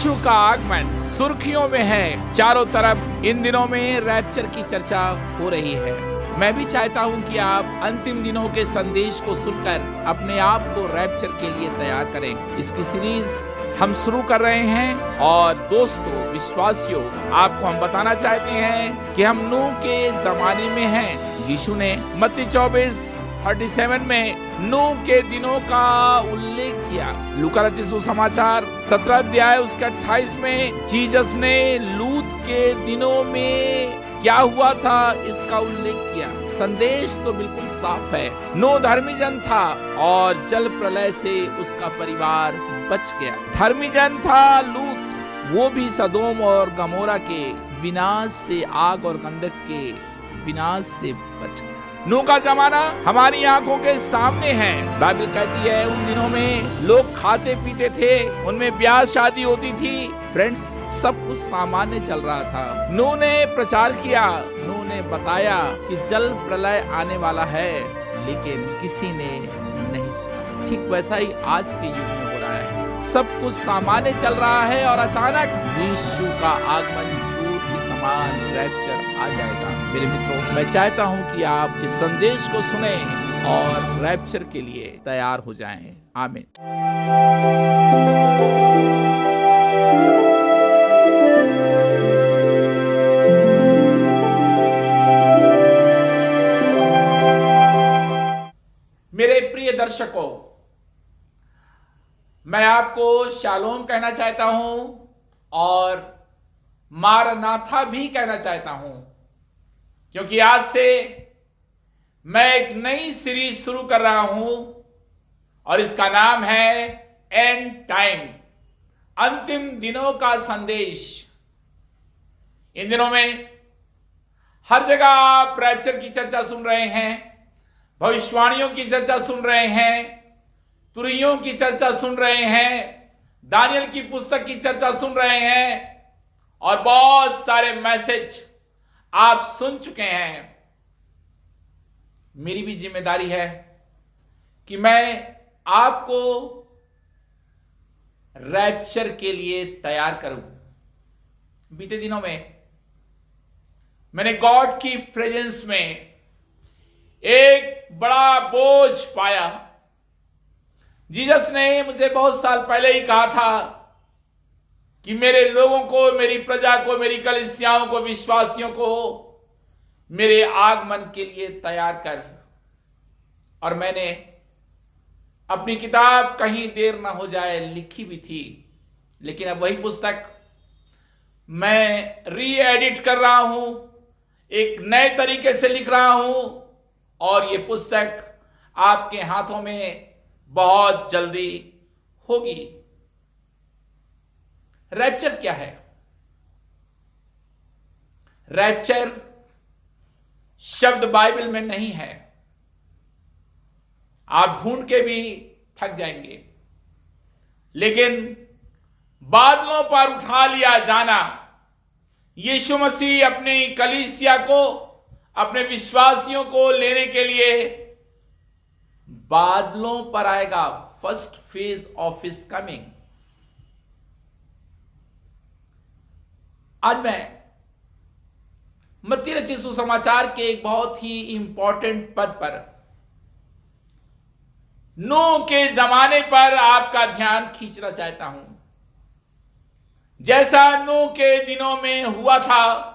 यीशु का आगमन सुर्खियों में है। चारों तरफ इन दिनों में रैप्चर की चर्चा हो रही है। मैं भी चाहता हूं कि आप अंतिम दिनों के संदेश को सुनकर अपने आप को रैप्चर के लिए तैयार करें। इसकी सीरीज हम शुरू कर रहे हैं और दोस्तों, विश्वासियों, आपको हम बताना चाहते हैं कि हम नूह के जमाने में हैं। यीशु ने मत्ती 24:37 में नूह के दिनों का उल्लेख किया। लूका रचित सुसमाचार 17 अध्याय उसके 28 में जीसस ने लूत के दिनों में क्या हुआ था इसका उल्लेख किया। संदेश तो बिल्कुल साफ है। नूह धर्मी जन था और जल प्रलय से उसका परिवार बच गया। धर्मी जन था लूत, वो भी सदोम और गमोरा के विनाश से, आग और गंधक के विनाश से बच गया। नूह का जमाना हमारी आंखों के सामने है। बाइबल कहती है उन दिनों में लोग खाते पीते थे, उनमें ब्याह शादी होती थी। फ्रेंड्स, सब कुछ सामान्य चल रहा था। नूह ने प्रचार किया, नूह ने बताया कि जल प्रलय आने वाला है, लेकिन किसी ने नहीं सुना। ठीक वैसा ही आज के युग में हो रहा है। सब कुछ सामान्य चल रहा है और अचानक यीशु का आगमन चोर के समान रैप्चर आ जाएगा। मेरे मित्रों, मैं चाहता हूं कि आप इस संदेश को सुने और रैप्चर के लिए तैयार हो जाएं। आमीन। मेरे प्रिय दर्शकों, मैं आपको शालोम कहना चाहता हूं और मारनाथा भी कहना चाहता हूं, क्योंकि आज से मैं एक नई सीरीज शुरू कर रहा हूं और इसका नाम है एंड टाइम, अंतिम दिनों का संदेश। इन दिनों में हर जगह आप रैप्चर की चर्चा सुन रहे हैं, भविष्यवाणियों की चर्चा सुन रहे हैं, तुरैयों की चर्चा सुन रहे हैं, दानियल की पुस्तक की चर्चा सुन रहे हैं और बहुत सारे मैसेज आप सुन चुके हैं। मेरी भी जिम्मेदारी है कि मैं आपको रैप्चर के लिए तैयार करूं। बीते दिनों में मैंने गॉड की प्रेजेंस में एक बड़ा बोझ पाया। जीसस ने मुझे बहुत साल पहले ही कहा था कि मेरे लोगों को, मेरी प्रजा को, मेरी कलीसियाओं को, विश्वासियों को मेरे आगमन के लिए तैयार कर। और मैंने अपनी किताब कहीं देर ना हो जाए लिखी भी थी, लेकिन अब वही पुस्तक मैं री एडिट कर रहा हूं, एक नए तरीके से लिख रहा हूं और ये पुस्तक आपके हाथों में बहुत जल्दी होगी। रैप्चर क्या है? रैप्चर शब्द बाइबल में नहीं है, आप ढूंढ के भी थक जाएंगे, लेकिन बादलों पर उठा लिया जाना, यीशु मसीह अपनी कलीसिया को, अपने विश्वासियों को लेने के लिए बादलों पर आएगा। First phase of his coming. आज मैं मत्ती रचित सुसमाचार के एक बहुत ही इंपॉर्टेंट पद पर, नूह के जमाने पर आपका ध्यान खींचना चाहता हूं। जैसा नूह के दिनों में हुआ था,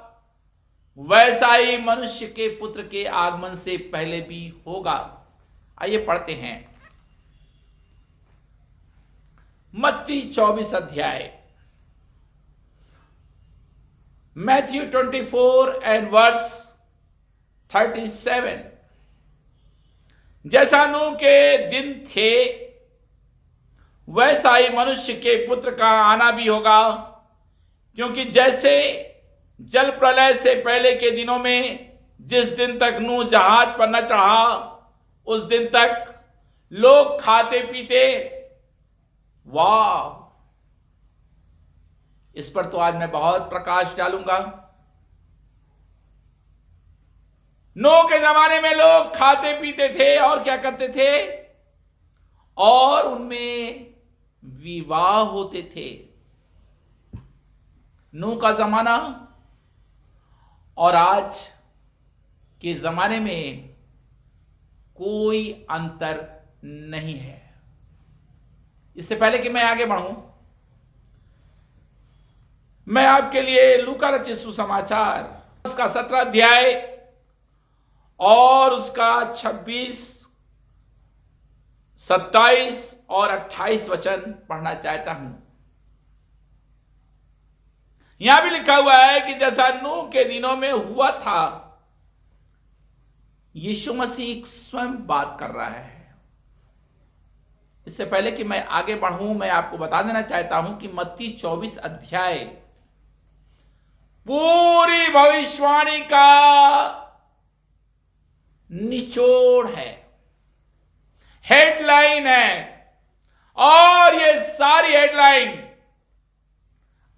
वैसा ही मनुष्य के पुत्र के आगमन से पहले भी होगा। आइए पढ़ते हैं मत्ती 24 अध्याय, मैथ्यू 24 एंड वर्स 37। जैसा नूह के दिन थे, वैसा ही मनुष्य के पुत्र का आना भी होगा। क्योंकि जैसे जल प्रलय से पहले के दिनों में, जिस दिन तक नूह जहाज पर न चढ़ा, उस दिन तक लोग खाते पीते। वाह! इस पर तो आज मैं बहुत प्रकाश डालूंगा। नूह के जमाने में लोग खाते पीते थे और क्या करते थे, और उनमें विवाह होते थे। नूह का जमाना और आज के जमाने में कोई अंतर नहीं है। इससे पहले कि मैं आगे बढ़ूं, मैं आपके लिए लूका रचित सुसमाचार उसका 17 अध्याय और उसका 26, 27 और 28 वचन पढ़ना चाहता हूं। यहां भी लिखा हुआ है कि जैसा नूह के दिनों में हुआ था, यीशु मसीह स्वयं बात कर रहा है। इससे पहले कि मैं आगे बढ़ूं, मैं आपको बता देना चाहता हूं कि मत्ती 24 अध्याय पूरी भविष्यवाणी का निचोड़ है, हेडलाइन है। और ये सारी हेडलाइन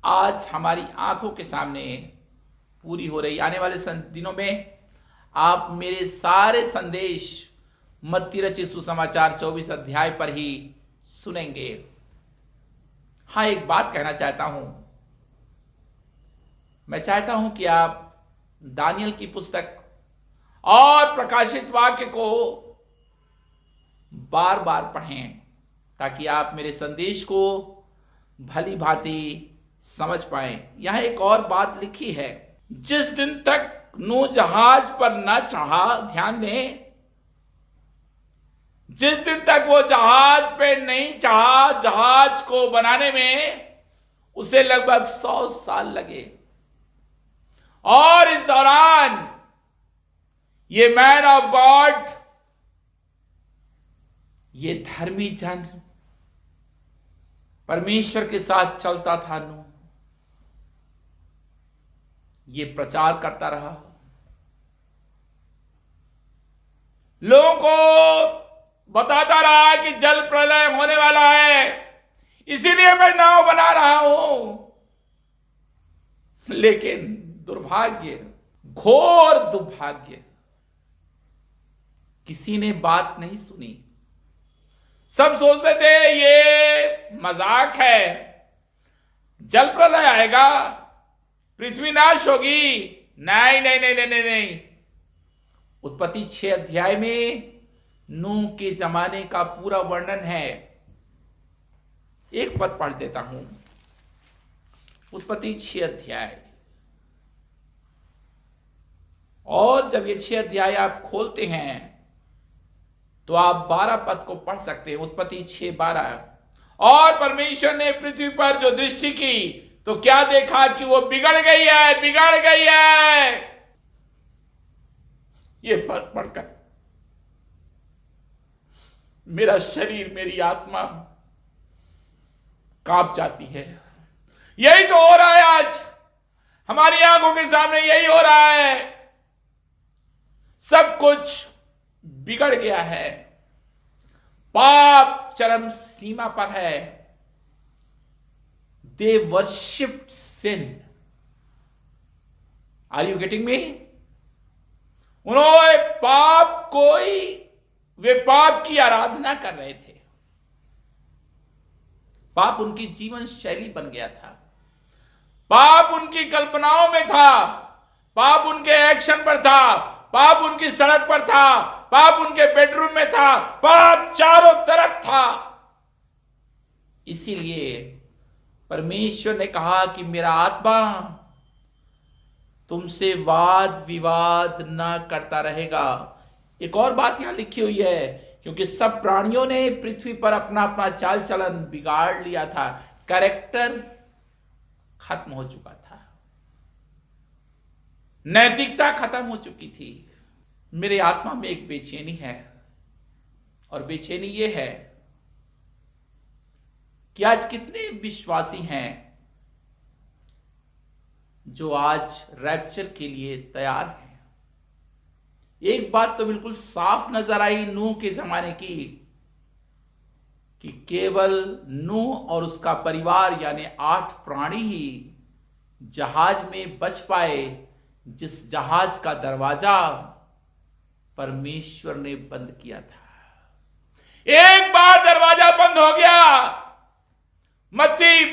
आज हमारी आंखों के सामने पूरी हो रही। आने वाले दिनों में आप मेरे सारे संदेश मत्ती रचित सुसमाचार 24 अध्याय पर ही सुनेंगे। हाँ, एक बात कहना चाहता हूं। मैं चाहता हूं कि आप दानियल की पुस्तक और प्रकाशित वाक्य को बार बार पढ़ें, ताकि आप मेरे संदेश को भली भांति समझ पाएं। यहां एक और बात लिखी है, जिस दिन तक नूह जहाज पर न चढ़ा, ध्यान दें, जिस दिन तक वो जहाज पे नहीं चढ़ा, जहाज को बनाने में उसे लगभग 100 साल लगे। और इस दौरान ये मैन ऑफ गॉड, ये धर्मी जन परमेश्वर के साथ चलता था नूह, ये प्रचार करता रहा, लोगों को बताता रहा कि जल प्रलय होने वाला है, इसीलिए मैं नाव बना रहा हूं। लेकिन दुर्भाग्य, घोर दुर्भाग्य, किसी ने बात नहीं सुनी। सब सोचते थे ये मजाक है, जल प्रलय आएगा, पृथ्वी नाश होगी। नहीं नहीं नहीं नहीं नहीं, नहीं। उत्पत्ति 6 अध्याय में नूह के जमाने का पूरा वर्णन है। एक पद पढ़ देता हूं, उत्पत्ति 6 अध्याय। और जब ये 6 अध्याय आप खोलते हैं तो आप 12 पद को पढ़ सकते हैं। उत्पत्ति 6:12। और परमेश्वर ने पृथ्वी पर जो दृष्टि की तो क्या देखा कि वो बिगड़ गई है, बिगड़ गई है। ये पद पढ़कर मेरा शरीर, मेरी आत्मा कांप जाती है। यही तो हो रहा है आज हमारी आंखों के सामने, यही हो रहा है। सब कुछ बिगड़ गया है, पाप चरम सीमा पर है। They worship sin. Are you getting me? उन्होंने वे पाप की आराधना कर रहे थे। पाप उनकी जीवन शैली बन गया था, पाप उनकी कल्पनाओं में था, पाप उनके एक्शन पर था, पाप उनकी सड़क पर था, पाप उनके बेडरूम में था, पाप चारों तरफ था। इसीलिए परमेश्वर ने कहा कि मेरा आत्मा तुमसे वाद विवाद ना करता रहेगा। एक और बात यहां लिखी हुई है, क्योंकि सब प्राणियों ने पृथ्वी पर अपना अपना चाल चलन बिगाड़ लिया था, कैरेक्टर खत्म हो चुका था, नैतिकता खत्म हो चुकी थी। मेरे आत्मा में एक बेचैनी है, और बेचैनी ये है कि आज कितने विश्वासी हैं जो आज रैप्चर के लिए तैयार हैं। एक बात तो बिल्कुल साफ नजर आई नूह के जमाने की, कि केवल नूह और उसका परिवार यानी 8 प्राणी ही जहाज में बच पाए, जिस जहाज का दरवाजा परमेश्वर ने बंद किया था। एक बार दरवाजा बंद हो गया, मत्ती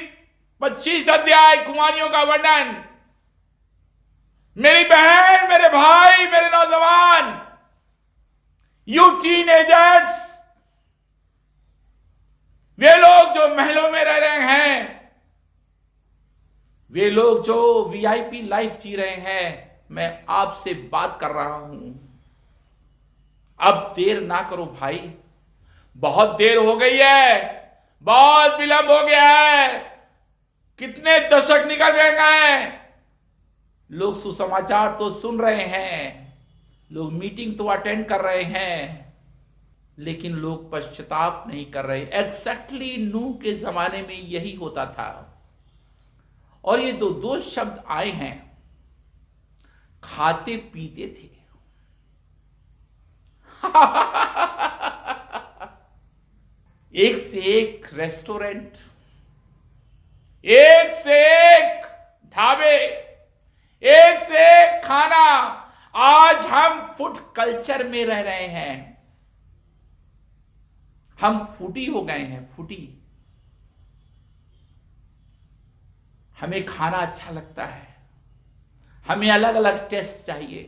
25 अध्याय कुंवारियों का वर्णन। मेरी बहन, मेरे भाई, मेरे नौजवान, यू टीनेजर्स, वे लोग जो महलों में रह रहे हैं, वे लोग जो वीआईपी लाइफ जी रहे हैं, मैं आपसे बात कर रहा हूं। अब देर ना करो भाई, बहुत देर हो गई है, बहुत विलंब हो गया है। कितने दशक निकल गए हैं। लोग सुसमाचार तो सुन रहे हैं, लोग मीटिंग तो अटेंड कर रहे हैं, लेकिन लोग पश्चाताप नहीं कर रहे। एग्जैक्टली नूह के जमाने में यही होता था। और ये दो शब्द आए हैं, खाते पीते थे। एक से एक रेस्टोरेंट, एक से एक ढाबे, एक से एक खाना। आज हम फूड कल्चर में रह रहे हैं। हम फूडी हो गए हैं, फूडी। हमें खाना अच्छा लगता है, हमें अलग अलग टेस्ट चाहिए,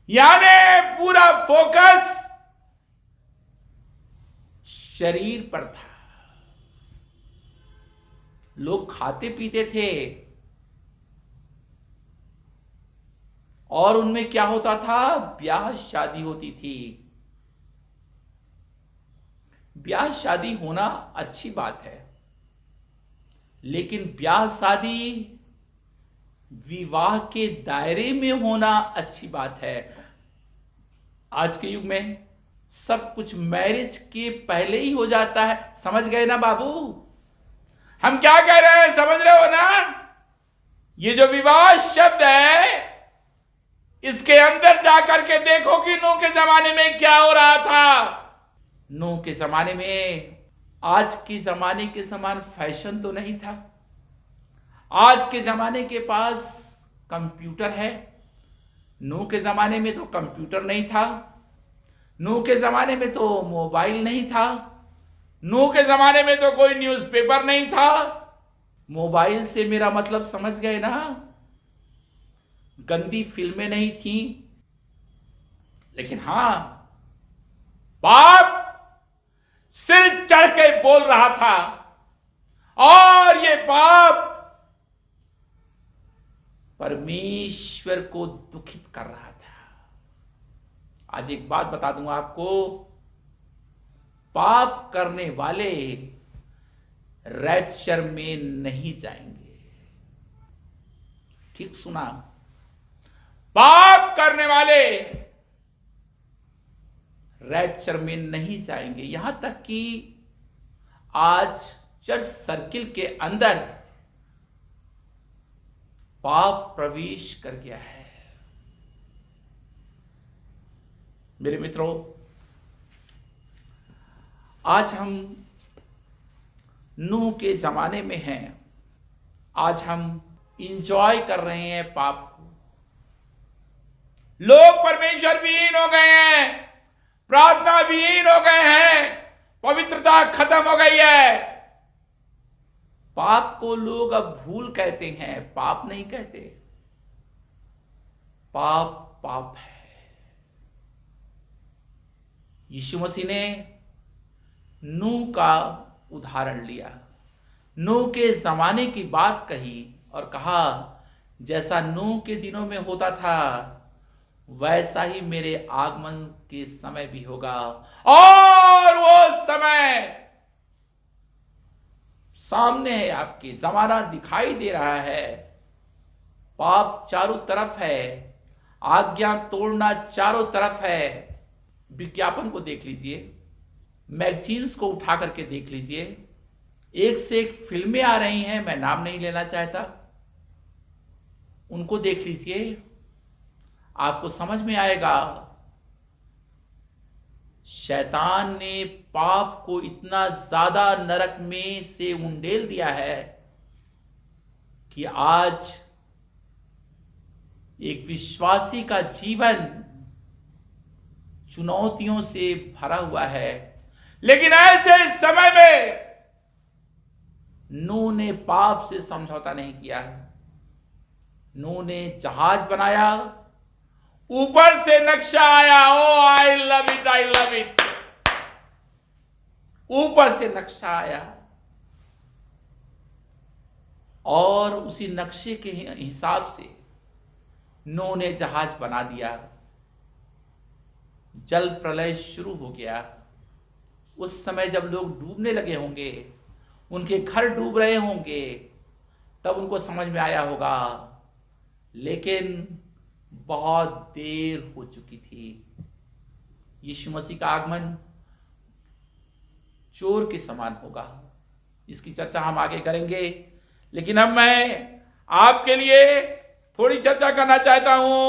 यानी पूरा फोकस शरीर पर था। लोग खाते पीते थे और उनमें क्या होता था, ब्याह शादी होती थी। ब्याह शादी होना अच्छी बात है, लेकिन ब्याह शादी विवाह के दायरे में होना अच्छी बात है। आज के युग में सब कुछ मैरिज के पहले ही हो जाता है। समझ गए ना बाबू, हम क्या कह रहे हैं, समझ रहे हो ना? ये जो विवाह शब्द है, इसके अंदर जाकर के देखो कि नूह के जमाने में क्या हो रहा था। नूह के जमाने में आज के जमाने के समान फैशन तो नहीं था। आज के जमाने के पास कंप्यूटर है, नूह के जमाने में तो कंप्यूटर नहीं था। नूह के जमाने में तो मोबाइल नहीं था। नूह के जमाने में तो कोई न्यूज़पेपर नहीं था। मोबाइल से मेरा मतलब समझ गए ना, गंदी फिल्में नहीं थी। लेकिन हां, पाप सिर चढ़ के बोल रहा था, और ये पाप परमेश्वर को दुखित कर रहा था। आज एक बात बता दूंगा आपको, पाप करने वाले रैप्चर में नहीं जाएंगे। ठीक सुना, पाप करने वाले रैप्चर में नहीं जाएंगे। यहां तक कि आज चर्च सर्किल के अंदर पाप प्रवेश कर गया है। मेरे मित्रों, आज हम नूह के जमाने में हैं। आज हम इंजॉय कर रहे हैं पाप को। लोग परमेश्वर विहीन हो गए हैं, प्रार्थना विहीन हो गए हैं, पवित्रता खत्म हो गई है। पाप को लोग अब भूल कहते हैं, पाप नहीं कहते। पाप पाप है। यीशु मसीह ने नूह का उदाहरण लिया, नूह के जमाने की बात कही और कहा, जैसा नूह के दिनों में होता था वैसा ही मेरे आगमन के समय भी होगा। और वो समय सामने है, आपके जमाना दिखाई दे रहा है। पाप चारों तरफ है, आज्ञा तोड़ना चारों तरफ है। विज्ञापन को देख लीजिए, मैगजीन्स को उठा करके देख लीजिए, एक से एक फिल्में आ रही हैं, मैं नाम नहीं लेना चाहता, उनको देख लीजिए, आपको समझ में आएगा। शैतान ने पाप को इतना ज्यादा नरक में से उंडेल दिया है कि आज एक विश्वासी का जीवन चुनौतियों से भरा हुआ है। लेकिन ऐसे समय में नूह ने पाप से समझौता नहीं किया। नूह ने जहाज बनाया, ऊपर से नक्शा आया, oh I love it, I love it. ऊपर से नक्शा आया और उसी नक्शे के हिसाब से नूह ने जहाज बना दिया। जल प्रलय शुरू हो गया। उस समय जब लोग डूबने लगे होंगे, उनके घर डूब रहे होंगे, तब उनको समझ में आया होगा, लेकिन बहुत देर हो चुकी थी। यीशु मसीह का आगमन चोर के समान होगा। इसकी चर्चा हम आगे करेंगे, लेकिन अब मैं आपके लिए थोड़ी चर्चा करना चाहता हूं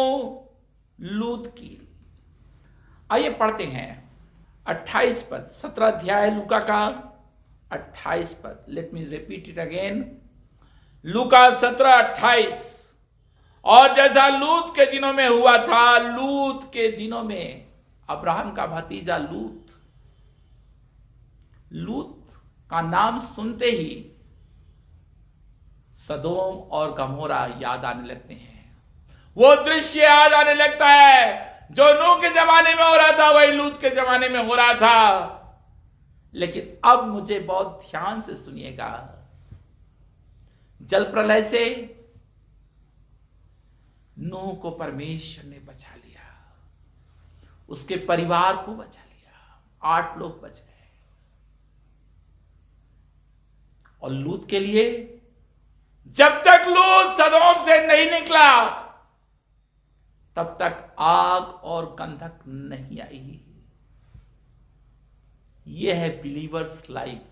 लूत की। आइए पढ़ते हैं 28 पद, 17 अध्याय लूका का 28 पद। Let me repeat it again. लूका 17:28। और जैसा लूत के दिनों में हुआ था, लूत के दिनों में अब्राहम का भतीजा लूत का नाम सुनते ही सदोम और गमोरा याद आने लगते हैं। वो दृश्य याद आने लगता है जो नूह के जमाने में हो रहा था, वही लूत के जमाने में हो रहा था। लेकिन अब मुझे बहुत ध्यान से सुनिएगा। जल प्रलय से नूह को परमेश्वर ने बचा लिया, उसके परिवार को बचा लिया, 8 लोग बच गए। और लूत के लिए, जब तक लूत सदोम से नहीं निकला, तब तक आग और गंधक नहीं आई। यह है बिलीवर्स लाइफ।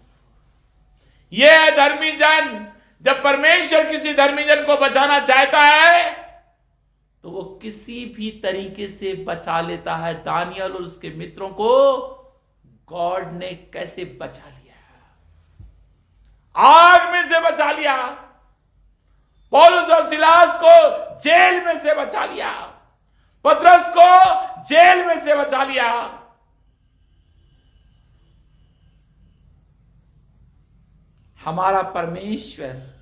यह है धर्मी जन। जब परमेश्वर किसी धर्मी जन को बचाना चाहता है तो वो किसी भी तरीके से बचा लेता है। दानियल और उसके मित्रों को गॉड ने कैसे बचा लिया? आग में से बचा लिया। पौलुस और सिलास को जेल में से बचा लिया। पतरस को जेल में से बचा लिया। हमारा परमेश्वर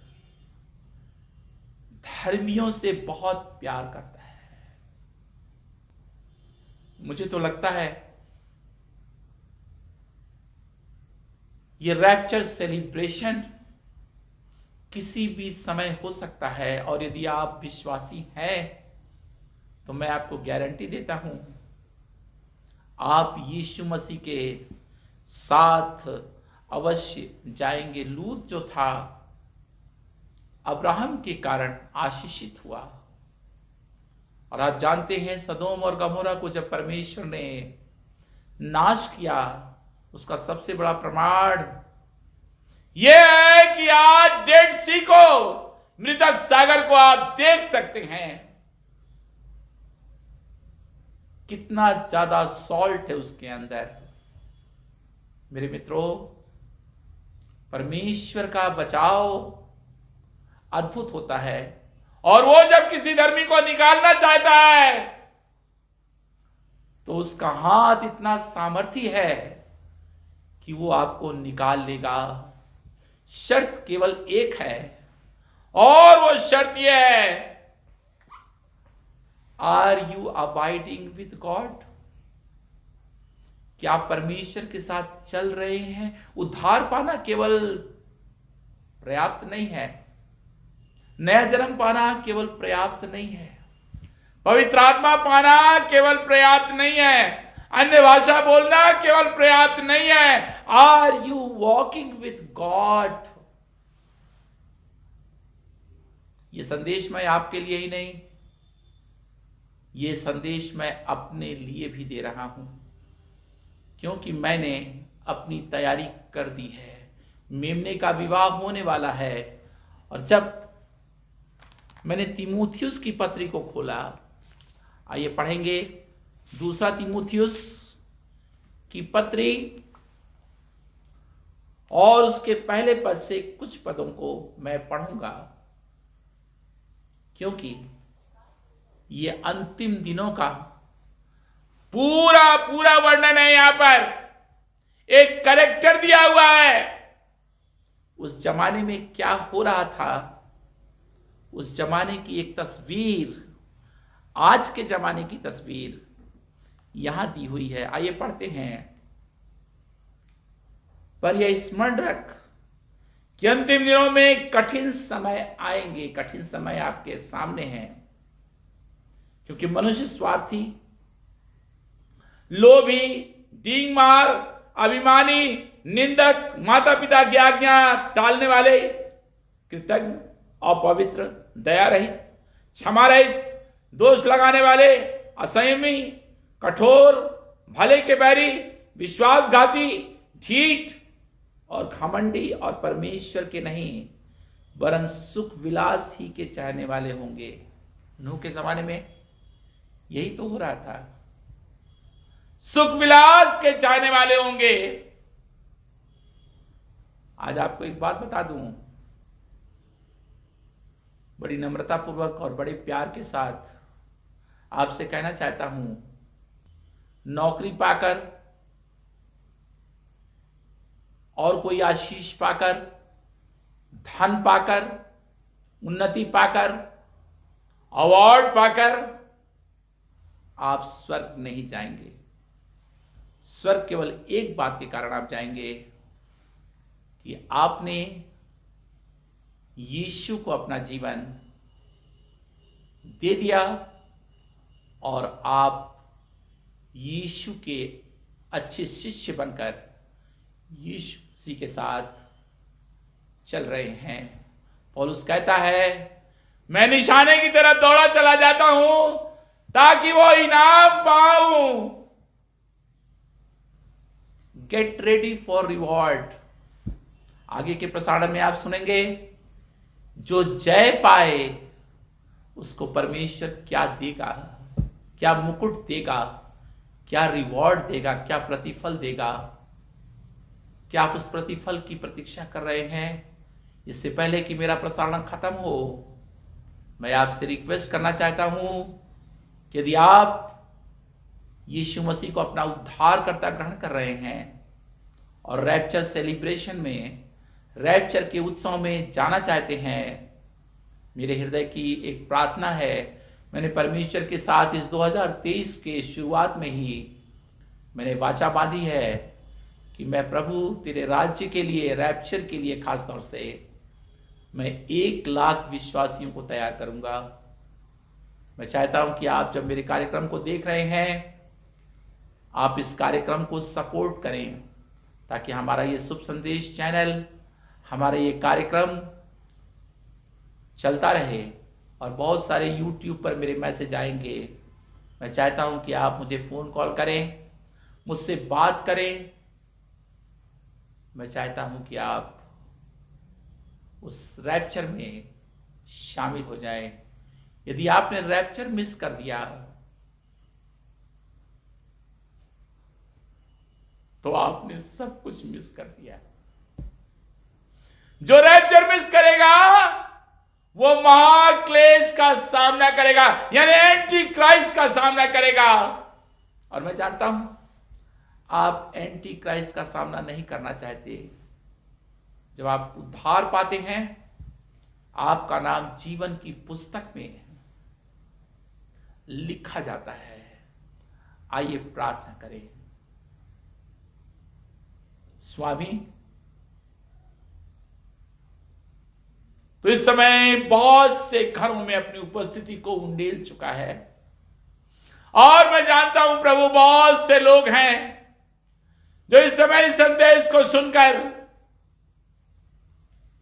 धर्मियों से बहुत प्यार करता है। मुझे तो लगता है ये रैप्चर सेलिब्रेशन किसी भी समय हो सकता है, और यदि आप विश्वासी हैं तो मैं आपको गारंटी देता हूं, आप यीशु मसीह के साथ अवश्य जाएंगे। लूत जो था, अब्राहम के कारण आशीषित हुआ। और आप जानते हैं, सदोम और गमोरा को जब परमेश्वर ने नाश किया, उसका सबसे बड़ा प्रमाण यह है कि आज डेड सी को, मृतक सागर को आप देख सकते हैं। कितना ज्यादा सॉल्ट है उसके अंदर। मेरे मित्रों, परमेश्वर का बचाव अद्भुत होता है, और वो जब किसी धर्मी को निकालना चाहता है तो उसका हाथ इतना सामर्थी है कि वो आपको निकाल लेगा। शर्त केवल एक है, और वो शर्त यह है, are you abiding with God? क्या आप परमेश्वर के साथ चल रहे हैं? उद्धार पाना केवल पर्याप्त नहीं है, नया जन्म पाना केवल पर्याप्त नहीं है, पवित्र आत्मा पाना केवल पर्याप्त नहीं है, अन्य भाषा बोलना केवल पर्याप्त नहीं है। Are you walking with God? ये संदेश मैं आपके लिए ही नहीं, ये संदेश मैं अपने लिए भी दे रहा हूं, क्योंकि मैंने अपनी तैयारी कर दी है। मेमने का विवाह होने वाला है, और जब मैंने तीमुथियुस की पत्री को खोला, आइए पढ़ेंगे 2 तीमुथियुस की पत्री, और उसके पहले पद से कुछ पदों को मैं पढ़ूंगा, क्योंकि ये अंतिम दिनों का पूरा वर्णन है। यहां पर एक कैरेक्टर दिया हुआ है, उस जमाने में क्या हो रहा था, उस जमाने की एक तस्वीर, आज के जमाने की तस्वीर यहां दी हुई है। आइए पढ़ते हैं। पर यह स्मरण रख कि अंतिम दिनों में कठिन समय आएंगे। कठिन समय आपके सामने हैं, क्योंकि मनुष्य स्वार्थी, लोभी, डींगमार, अभिमानी, निंदक, माता पिता की आज्ञा टालने वाले, कृतज्ञ, अपवित्र, दया रहित, क्षमा रहित, दोष लगाने वाले, असंयमी, कठोर, भले के बैरी, विश्वासघाती, ढीठ और घमंडी और परमेश्वर के नहीं वरन सुख विलास ही के चाहने वाले होंगे। नूह के जमाने में यही तो हो रहा था, सुख विलास के चाहने वाले होंगे। आज आपको एक बात बता दूं, बड़ी नम्रतापूर्वक और बड़े प्यार के साथ आपसे कहना चाहता हूं, नौकरी पाकर और कोई आशीष पाकर, धन पाकर, उन्नति पाकर, अवार्ड पाकर आप स्वर्ग नहीं जाएंगे। स्वर्ग केवल एक बात के कारण आप जाएंगे कि आपने यीशु को अपना जीवन दे दिया और आप यीशु के अच्छे शिष्य बनकर यीशु मसीह के साथ चल रहे हैं। पौलुस कहता है, मैं निशाने की तरफ दौड़ा चला जाता हूं ताकि वो इनाम पाऊं। Get ready for reward. आगे के प्रसारण में आप सुनेंगे, जो जय पाए उसको परमेश्वर क्या देगा, क्या मुकुट देगा, क्या रिवॉर्ड देगा, क्या प्रतिफल देगा। क्या आप उस प्रतिफल की प्रतीक्षा कर रहे हैं? इससे पहले कि मेरा प्रसारण खत्म हो, मैं आपसे रिक्वेस्ट करना चाहता हूं कि यदि आप यीशु मसीह को अपना उद्धारकर्ता ग्रहण कर रहे हैं और रैप्चर सेलिब्रेशन में, रैप्चर के उत्सव में जाना चाहते हैं, मेरे हृदय की एक प्रार्थना है। मैंने परमेश्वर के साथ इस 2023 के शुरुआत में ही मैंने वाचा बांधी है कि मैं प्रभु तेरे राज्य के लिए, रैप्चर के लिए खास तौर से मैं 1 लाख विश्वासियों को तैयार करूंगा। मैं चाहता हूं कि आप जब मेरे कार्यक्रम को देख रहे हैं, आप इस कार्यक्रम को सपोर्ट करें ताकि हमारा ये शुभ संदेश चैनल, हमारा ये कार्यक्रम चलता रहे और बहुत सारे YouTube पर मेरे मैसेज आएंगे। मैं चाहता हूं कि आप मुझे फ़ोन कॉल करें, मुझसे बात करें। मैं चाहता हूं कि आप उस रैप्चर में शामिल हो जाएं। यदि आपने रैप्चर मिस कर दिया तो आपने सब कुछ मिस कर दिया। जो रैप्चर मिस करेगा वो महाक्लेश का सामना करेगा, यानी एंटी क्राइस्ट का सामना करेगा। और मैं जानता हूं आप एंटी क्राइस्ट का सामना नहीं करना चाहते। जब आप उद्धार पाते हैं, आपका नाम जीवन की पुस्तक में लिखा जाता है। आइए प्रार्थना करें। स्वामी, तो इस समय बहुत से घरों में अपनी उपस्थिति को उंडेल चुका है और मैं जानता हूं प्रभु, बहुत से लोग हैं जो इस समय इस संदेश को सुनकर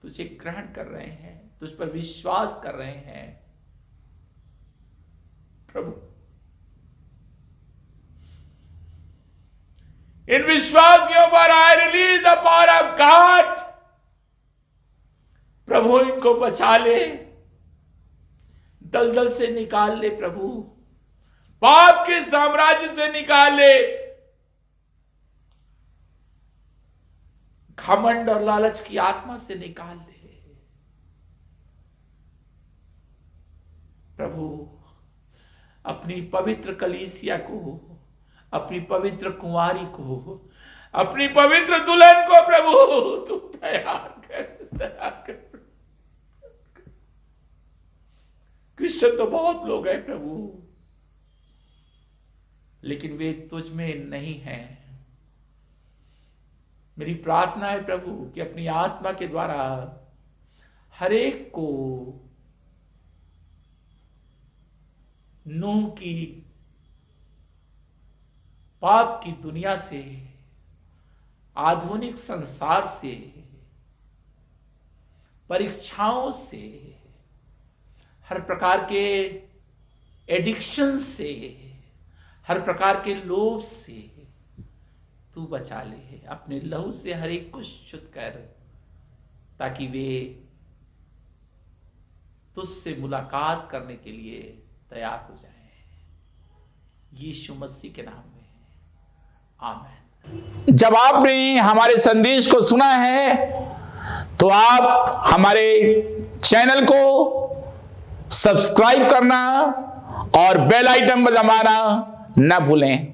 तुझे ग्रहण कर रहे हैं, तुझ पर विश्वास कर रहे हैं। प्रभु, इन विश्वासियों पर I release the power of God. प्रभु, इनको बचा ले, दलदल से निकाल ले प्रभु, पाप के साम्राज्य से निकाल ले, घमंड और लालच की आत्मा से निकाल ले। प्रभु, अपनी पवित्र कलीसिया को, अपनी पवित्र कुंवारी को, अपनी पवित्र दुल्हन को प्रभु तू तैयार कर। दया कर। क्रिश्चियन तो बहुत लोग हैं प्रभु, लेकिन वे तुझ में नहीं हैं। मेरी प्रार्थना है प्रभु कि अपनी आत्मा के द्वारा हर एक को नूह की पाप की दुनिया से, आधुनिक संसार से, परीक्षाओं से, हर प्रकार के एडिक्शन से, हर प्रकार के लोभ से तू बचा ले। अपने लहू से हर एक को शुद्ध कर, ताकि वे तुझसे मुलाकात करने के लिए तैयार हो जाएं। यीशु मसीह के नाम में आमीन। जब आपने हमारे संदेश को सुना है तो आप हमारे चैनल को सब्सक्राइब करना और बेल आइकन दबाना न भूलें,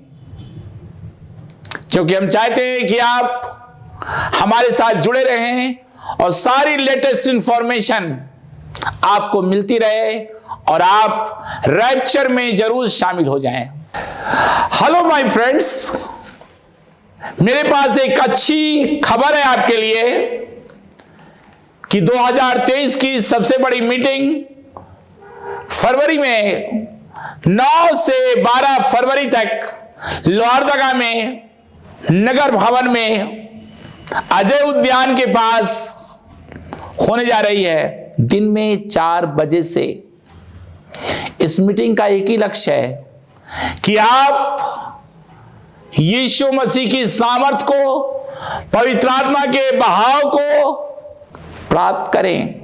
क्योंकि हम चाहते हैं कि आप हमारे साथ जुड़े रहें और सारी लेटेस्ट इंफॉर्मेशन आपको मिलती रहे और आप रैप्चर में जरूर शामिल हो जाएं। हेलो माय फ्रेंड्स, मेरे पास एक अच्छी खबर है आपके लिए कि 2023 की सबसे बड़ी मीटिंग फरवरी में 9 से 12 फरवरी तक लोहरदगा में नगर भवन में अजय उद्यान के पास होने जा रही है। दिन में 4 बजे से इस मीटिंग का एक ही लक्ष्य है कि आप यीशु मसीह की सामर्थ को, पवित्र आत्मा के बहाव को प्राप्त करें।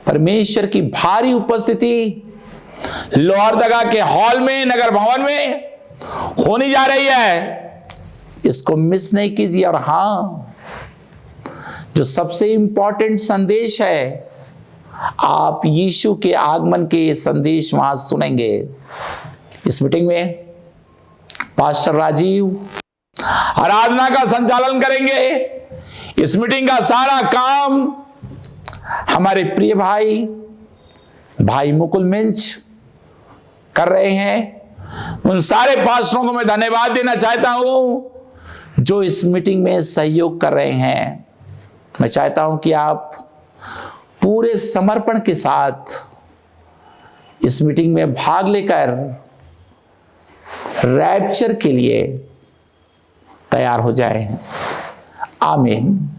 परमेश्वर की भारी उपस्थिति लोहरदगा के हॉल में, नगर भवन में होने जा रही है। इसको मिस नहीं कीजिए। और हां, जो सबसे इंपॉर्टेंट संदेश है, आप यीशु के आगमन के संदेश वहां सुनेंगे। इस मीटिंग में पास्टर राजीव आराधना का संचालन करेंगे। इस मीटिंग का सारा काम हमारे प्रिय भाई मुकुल मिंच कर रहे हैं। उन सारे पास्टरों को मैं धन्यवाद देना चाहता हूं जो इस मीटिंग में सहयोग कर रहे हैं। मैं चाहता हूं कि आप पूरे समर्पण के साथ इस मीटिंग में भाग लेकर रैप्चर के लिए तैयार हो जाएं। आमीन।